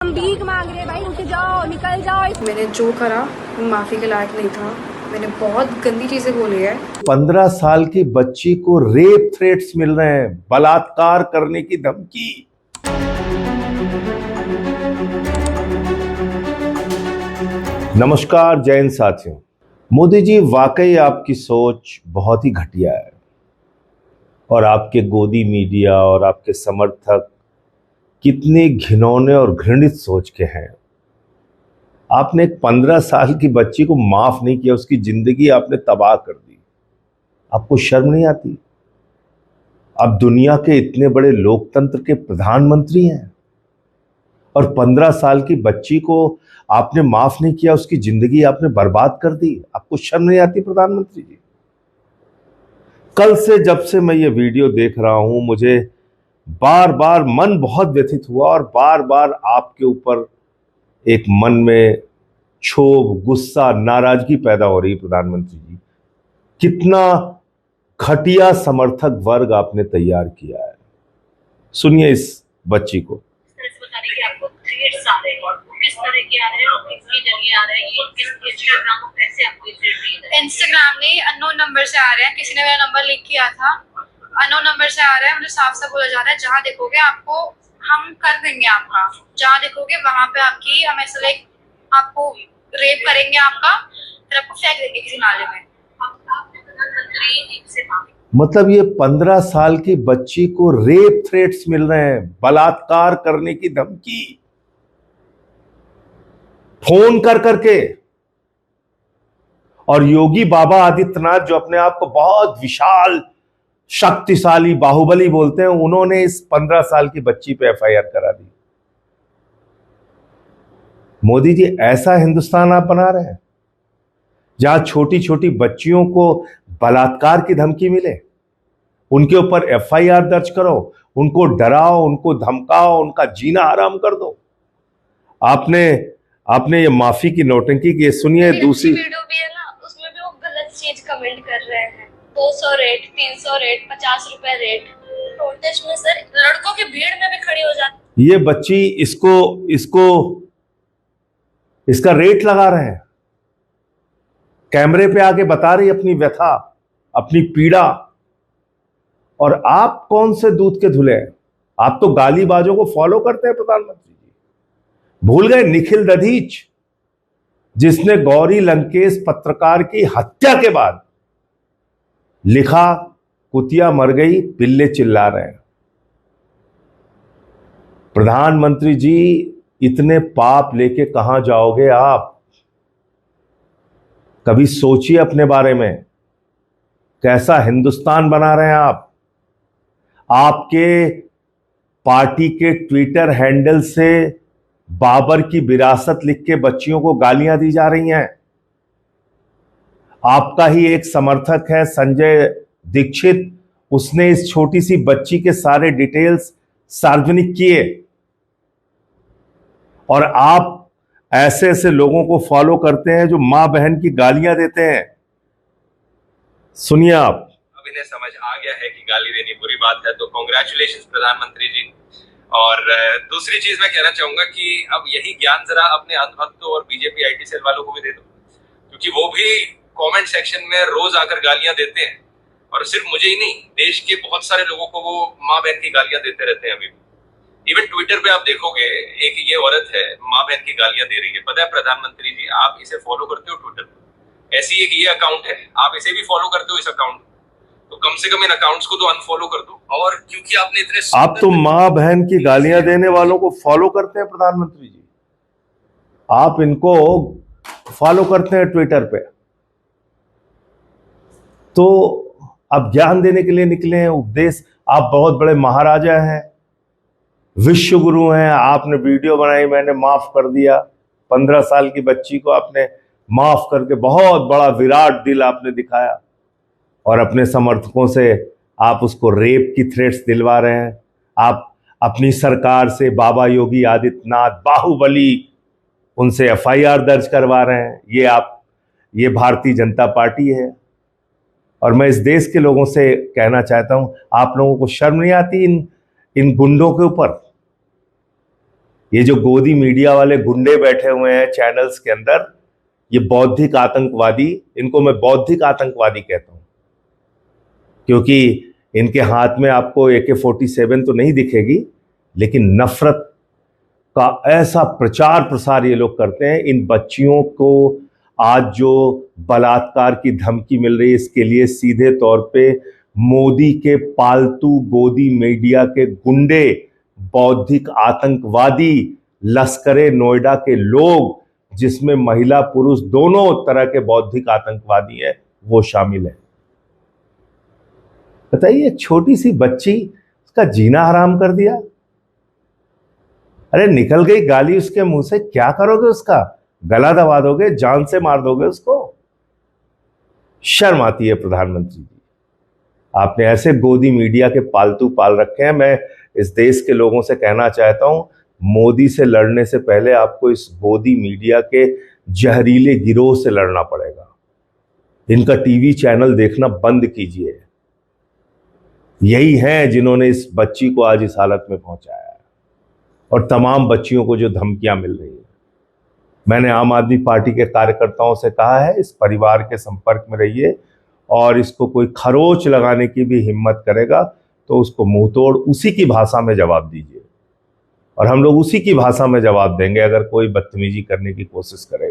हम भीख मांग रहे भाई, उठ जाओ, निकल जाओ। मैंने जो करा माफी के लायक नहीं था। मैंने बहुत गंदी चीजें बोली है। 15 साल की बच्ची को रेप थ्रेट्स मिल रहे हैं, बलात्कार करने की धमकी। नमस्कार जैन साथियों, मोदी जी वाकई आपकी सोच बहुत ही घटिया है और आपके गोदी मीडिया और आपके समर्थक कितने घिनौने और घृणित सोच के हैं। आपने एक 15 साल की बच्ची को माफ नहीं किया, उसकी जिंदगी आपने तबाह कर दी। आपको शर्म नहीं आती? आप दुनिया के इतने बड़े लोकतंत्र के प्रधानमंत्री हैं और 15 साल की बच्ची को आपने माफ नहीं किया, उसकी जिंदगी आपने बर्बाद कर दी। आपको शर्म नहीं आती प्रधानमंत्री जी? कल से जब से मैं ये वीडियो देख रहा हूं, मुझे बार बार मन बहुत व्यथित हुआ और बार बार आपके ऊपर एक मन में क्षोभ, गुस्सा, नाराजगी पैदा हो रही है। प्रधानमंत्री जी, कितना घटिया समर्थक वर्ग आपने तैयार किया है। सुनिए इस बच्ची को। आपको थ्रेट्स आ रहे हैं और किस तरह के आ रहे हैं और किसके जरिए आ रहे हैं, ये किस इंस्टाग्राम और कैसे आपको इंस्टाग्राम नहीं, अननोन नंबर से आ रहे हैं। किसी ने मेरा नंबर लिंक किया था, अननोन नंबर से आ रहा है। मुझे साफ साफ बोला जा रहा है, जहाँ देखोगे आपको हम कर देंगे, आपका जहाँ देखोगे वहां पे आपकी हम ऐसा लाइक आपको रेप करेंगे आपका, फिर आपको फेंक देंगे किसी नाले में। प्रधानमंत्री से मांगे, मतलब ये 15 साल की बच्ची को रेप थ्रेट्स मिल रहे हैं, बलात्कार करने की धमकी, फोन कर करके। और योगी बाबा आदित्यनाथ, जो अपने आप को बहुत विशाल, शक्तिशाली, बाहुबली बोलते हैं, उन्होंने इस 15 साल की बच्ची पे एफआईआर करा दी। मोदी जी, ऐसा हिंदुस्तान आप बना रहे हैं जहां छोटी छोटी बच्चियों को बलात्कार की धमकी मिले, उनके ऊपर एफआईआर दर्ज करो, उनको डराओ, उनको धमकाओ, उनका जीना हराम कर दो। आपने ये माफी की नौटंकी की। सुनिए दूसरी वीडियो भी है ना, उसमें भी वो गलत चीज कमेंट कर रहे हैं। 200 रेट, 300 रेट, 50 रुपए रेट। प्रोटेस्ट में सर लड़कों की भीड़ में भी खड़ी हो जाती। ये बच्ची इसका रेट लगा रहे हैं, कैमरे पे आके बता रही अपनी व्यथा, अपनी पीड़ा। और आप कौन से दूध के धुले हैं? आप तो गालीबाजों को फॉलो करते हैं प्रधानमंत्री जी। भूल गए निखिल दधीच, जिसने गौरी लंकेश पत्रकार की हत्या के बाद लिखा, कुतिया मर गई, पिल्ले चिल्ला रहे हैं। प्रधानमंत्री जी, इतने पाप लेके कहां जाओगे आप? कभी सोचिए अपने बारे में, कैसा हिंदुस्तान बना रहे हैं आप। आपके पार्टी के ट्विटर हैंडल से बाबर की विरासत लिख के बच्चियों को गालियां दी जा रही हैं। आपका ही एक समर्थक है संजय दीक्षित, उसने इस छोटी सी बच्ची के सारे डिटेल्स सार्वजनिक किए और आप ऐसे ऐसे लोगों को फॉलो करते हैं जो मां बहन की गालियां देते हैं। सुनिए आप। अब इन्हें समझ आ गया है कि गाली देनी बुरी बात है, तो कांग्रेचुलेशंस प्रधानमंत्री जी। और दूसरी चीज मैं कहना चाहूंगा कि अब यही ज्ञान जरा अपने अंधभक्तों और बीजेपी आईटी सेल वालों को भी दे दो, क्योंकि वो भी कमेंट सेक्शन में रोज आकर गालियां देते हैं और सिर्फ मुझे ही नहीं, देश के बहुत सारे लोगों को वो माँ बहन की गालियां देते रहते हैं। अभी इवन ट्विटर पे आप देखोगे, एक ये औरत है माँ बहन की गालियां दे रही है। पता है प्रधानमंत्री जी, आप इसे फॉलो करते हो ट्विटर पर, ऐसी एक ये अकाउंट है, आप इसे भी फॉलो करते हो इस अकाउंट, तो कम से कम इन अकाउंट्स को तो अनफॉलो कर दो। और क्योंकि आपने इतने, आप तो मां बहन की गालियां देने वालों को फॉलो करते हैं प्रधानमंत्री जी, आप इनको फॉलो करते हैं ट्विटर पे, तो आप ज्ञान देने के लिए निकले हैं, उपदेश। आप बहुत बड़े महाराजा हैं, विश्व गुरु हैं। आपने वीडियो बनाई, मैंने माफ कर दिया, 15 साल की बच्ची को आपने माफ करके बहुत बड़ा विराट दिल आपने दिखाया और अपने समर्थकों से आप उसको रेप की थ्रेट्स दिलवा रहे हैं। आप अपनी सरकार से बाबा योगी आदित्यनाथ, बाहुबली, उनसे एफआईआर दर्ज करवा रहे हैं। ये भारतीय जनता पार्टी है। और मैं इस देश के लोगों से कहना चाहता हूं, आप लोगों को शर्म नहीं आती इन गुंडों के ऊपर? ये जो गोदी मीडिया वाले गुंडे बैठे हुए हैं चैनल्स के अंदर, ये बौद्धिक आतंकवादी, इनको मैं बौद्धिक आतंकवादी कहता हूं, क्योंकि इनके हाथ में आपको AK-47 तो नहीं दिखेगी, लेकिन नफरत का ऐसा प्रचार प्रसार ये लोग करते हैं। इन बच्चियों को आज जो बलात्कार की धमकी मिल रही है, इसके लिए सीधे तौर पे मोदी के पालतू गोदी मीडिया के गुंडे, बौद्धिक आतंकवादी, लश्करे नोएडा के लोग, जिसमें महिला पुरुष दोनों तरह के बौद्धिक आतंकवादी हैं, वो शामिल है। बताइए, एक छोटी सी बच्ची, उसका जीना हराम कर दिया। अरे निकल गई गाली उसके मुंह से, क्या करोगे? उसका गला दबा दोगे, जान से मार दोगे उसको? शर्म आती है प्रधानमंत्री जी, आपने ऐसे गोदी मीडिया के पालतू पाल रखे हैं। मैं इस देश के लोगों से कहना चाहता हूं, मोदी से लड़ने से पहले आपको इस गोदी मीडिया के जहरीले गिरोह से लड़ना पड़ेगा। इनका टीवी चैनल देखना बंद कीजिए। यही हैं जिन्होंने इस बच्ची को आज इस हालत में पहुंचाया है, और तमाम बच्चियों को जो धमकियां मिल रही है। मैंने आम आदमी पार्टी के कार्यकर्ताओं से कहा है, इस परिवार के संपर्क में रहिए, और इसको कोई खरोच लगाने की भी हिम्मत करेगा तो उसको मुंहतोड़ उसी की भाषा में जवाब दीजिए, और हम लोग उसी की भाषा में जवाब देंगे अगर कोई बदतमीजी करने की कोशिश करेगा।